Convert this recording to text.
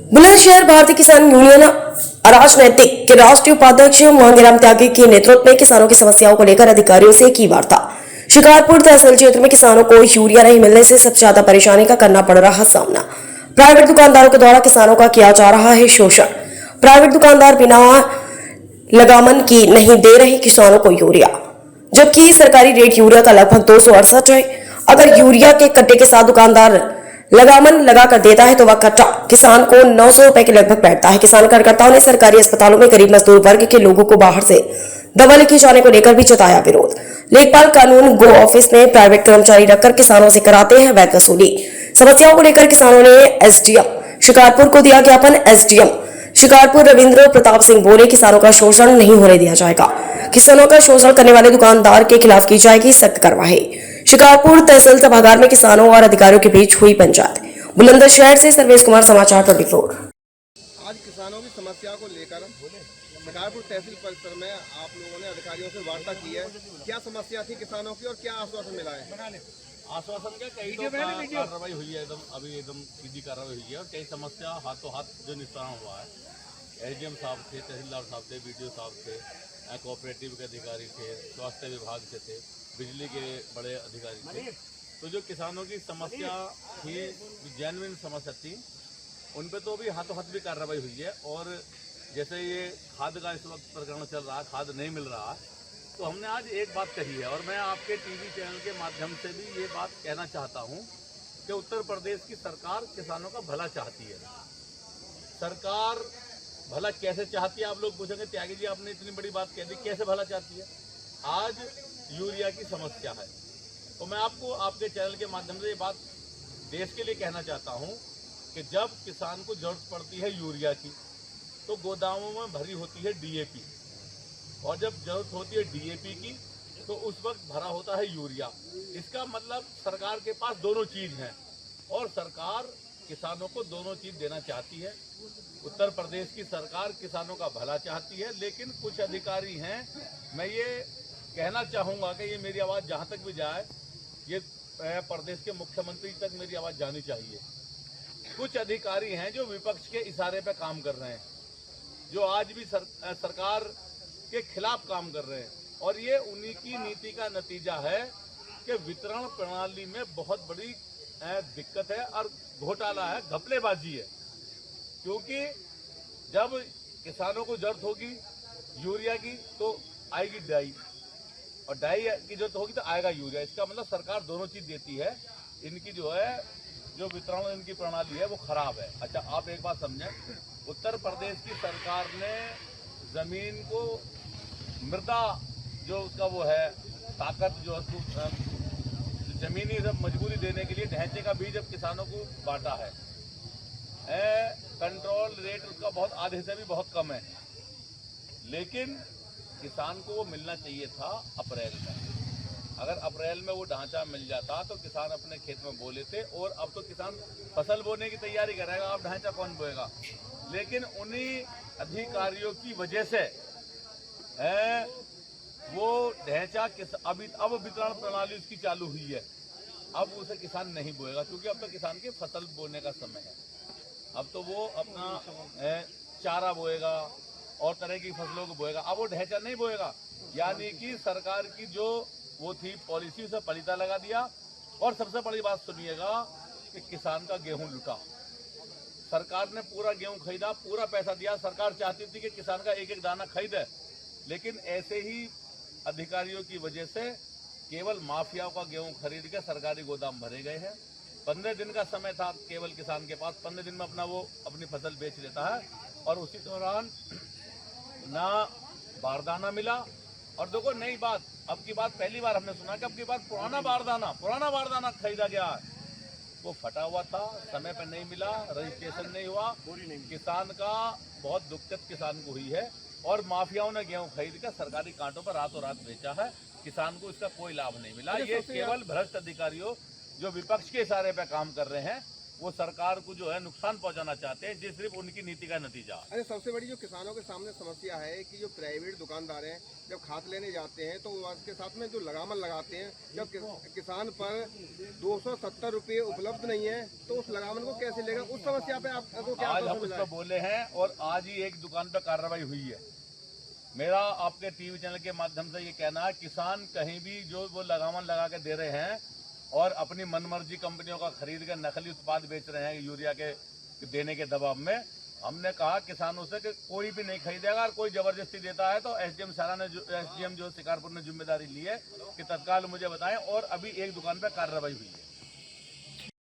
बुलंदशहर भारतीय किसान यूनियन अराजनैतिक के राष्ट्रीय उपाध्यक्ष मांगेराम त्यागी के नेतृत्व में किसानों की समस्याओं को लेकर अधिकारियों से की वार्ता। शिकारपुर तहसील क्षेत्र में किसानों को यूरिया नहीं मिलने से सबसे ज्यादा परेशानी का करना पड़ रहा सामना। प्राइवेट दुकानदारों के द्वारा किसानों का किया जा रहा है शोषण। प्राइवेट दुकानदार बिना लगामन की नहीं दे रहे किसानों को यूरिया, जबकि सरकारी रेट यूरिया का लगभग 268 है। अगर यूरिया के कट्टे के साथ दुकानदार लगामन लगा कर देता है तो वह कट्टा किसान को 900 रुपए के लगभग बैठता है। किसान कार्यकर्ताओं ने सरकारी अस्पतालों में गरीब मजदूर वर्ग के लोगों को बाहर से दवा लेके जाने को लेकर भी जताया विरोध। लेखपाल कानून गो ऑफिस में प्राइवेट कर्मचारी रखकर किसानों से कराते हैं वैध वसूली। समस्याओं को लेकर किसानों ने एसडीएम शिकारपुर को दिया ज्ञापन। एसडीएम शिकारपुर रविंद्र प्रताप सिंह बोले किसानों का शोषण नहीं होने दिया जाएगा। किसानों का शोषण करने वाले दुकानदार के खिलाफ की जाएगी सख्त कार्रवाई। शिकारपुर तहसील सभागार में किसानों और अधिकारियों के बीच हुई पंचायत। बुलंदशहर से सर्वेश कुमार, समाचार 24। आज किसानों की समस्या को लेकर शिकारपुर तहसील परिसर में आप लोगों ने अधिकारियों से वार्ता की है। क्या समस्या थी किसानों की और क्या आश्वासन मिला है? आश्वासन क्या, कई तो कार्रवाई हुई है, एकदम सीधी कार्रवाई हुई है और कई समस्या हाथों हाथ जो निस्तारण हुआ है। एसडीएम साहब थे, तहसीलदार साहब थे, बीडीओ साहब थे, कोऑपरेटिव के अधिकारी थे, स्वास्थ्य विभाग से थे, बिजली के बड़े अधिकारी थे। तो जो किसानों की समस्या थी, जेन्युइन समस्या थी, उन पे तो अभी हाथों हाथ भी कार्रवाई हुई है। और जैसे ये खाद का इस वक्त प्रकरण चल रहा है, खाद नहीं मिल रहा है, तो हमने आज एक बात कही है और मैं आपके टीवी चैनल के माध्यम से भी ये बात कहना चाहता हूँ कि उत्तर प्रदेश की सरकार किसानों का भला चाहती है। सरकार भला कैसे चाहती है, आप लोग पूछेंगे त्यागी जी आपने इतनी बड़ी बात कह दी, कैसे भला चाहती है? आज यूरिया की समस्या है, तो मैं आपको आपके चैनल के माध्यम से ये बात देश के लिए कहना चाहता हूँ कि जब किसान को जरूरत पड़ती है यूरिया की तो गोदामों में भरी होती है डीएपी, और जब जरूरत होती है डीएपी की तो उस वक्त भरा होता है यूरिया। इसका मतलब सरकार के पास दोनों चीज हैं और सरकार किसानों को दोनों चीज देना चाहती है। उत्तर प्रदेश की सरकार किसानों का भला चाहती है, लेकिन कुछ अधिकारी हैं, मैं ये कहना चाहूँगा कि ये मेरी आवाज़ जहाँ तक भी जाए, ये प्रदेश के मुख्यमंत्री तक मेरी आवाज़ जानी चाहिए। कुछ अधिकारी हैं जो विपक्ष के इशारे पे काम कर रहे हैं, जो आज भी सरकार के खिलाफ काम कर रहे हैं, और ये उन्हीं की नीति का नतीजा है कि वितरण प्रणाली में बहुत बड़ी दिक्कत है और घोटाला है, घपलेबाजी है। क्योंकि जब किसानों को जरूरत होगी यूरिया की तो आएगी डाई, और डाई की जरूरत होगी तो आएगा यूरिया। इसका मतलब सरकार दोनों चीज देती है। इनकी जो वितरण इनकी प्रणाली है वो खराब है। अच्छा, आप एक बात समझें, उत्तर प्रदेश की सरकार ने जमीन को मृदा जो उसका वो है ताकत जो जमीनी सब मजबूरी देने के लिए ढांचे का बीज अब किसानों को बांटा है। कंट्रोल रेट उसका बहुत आधे से भी बहुत कम है, लेकिन किसान को वो मिलना चाहिए था अप्रैल में। अगर अप्रैल में वो ढांचा मिल जाता तो किसान अपने खेत में बो लेते, और अब तो किसान फसल बोने की तैयारी करेगा, अब ढांचा कौन बोएगा? लेकिन उन्हीं अधिकारियों की वजह से वो ढांचा अब वितरण प्रणाली उसकी चालू हुई है, अब उसे किसान नहीं बोएगा, क्योंकि अब तो किसान के फसल बोने का समय है। अब तो वो अपना चारा बोएगा और तरह की फसलों को बोएगा, अब वो ढांचा नहीं बोएगा। यानी कि सरकार की जो वो थी पॉलिसी उसे पलीता लगा दिया। और सबसे बड़ी बात सुनिएगा कि किसान का गेहूं लुटा, सरकार ने पूरा गेहूं खरीदा, पूरा पैसा दिया। सरकार चाहती थी कि किसान का एक एक दाना खरीदे, लेकिन ऐसे ही अधिकारियों की वजह से केवल माफियाओं का गेहूं खरीद के सरकारी गोदाम भरे गए हैं। 15 दिन का समय था केवल किसान के पास, 15 दिन में अपनी फसल बेच लेता है, और उसी दौरान ना बारदाना मिला। और देखो नई बात, अब की बात पहली बार हमने सुना कि अब की बात पुराना बारदाना खरीदा गया है, वो फटा हुआ था, समय पर नहीं मिला, रजिस्ट्रेशन नहीं हुआ। किसान का बहुत दिक्कत किसान को हुई है, और माफियाओं ने गेहूं खरीद कर सरकारी कांटों पर रातों रात बेचा है। किसान को इसका कोई लाभ नहीं मिला। ये केवल भ्रष्ट अधिकारियों जो विपक्ष के इशारे पर काम कर रहे हैं, वो सरकार को जो है नुकसान पहुंचाना चाहते हैं, ये सिर्फ उनकी नीति का नतीजा है। अरे सबसे बड़ी जो किसानों के सामने समस्या है कि जो प्राइवेट दुकानदार हैं जब खाद लेने जाते हैं तो उसके साथ में जो लगामन लगाते हैं, जब किसान पर 270 रुपये उपलब्ध नहीं है तो उस लगामन को कैसे लेगा? उस समस्या पे आपको क्या आज हम आश्वासन उस मिला पर है? बोले हैं और आज ही एक दुकान पर कार्रवाई हुई है। मेरा आपके टीवी चैनल के माध्यम से ये कहना है, किसान कहीं भी जो वो लगामन लगा के दे रहे हैं और अपनी मनमर्जी कंपनियों का खरीद कर नकली उत्पाद बेच रहे हैं यूरिया के देने के दबाव में, हमने कहा किसानों से कि कोई भी नहीं खरीदेगा। और कोई जबरदस्ती देता है तो एसडीएम सारा ने एसडीएम जो शिकारपुर ने जिम्मेदारी ली है कि तत्काल मुझे बताएं, और अभी एक दुकान पर कार्रवाई हुई है।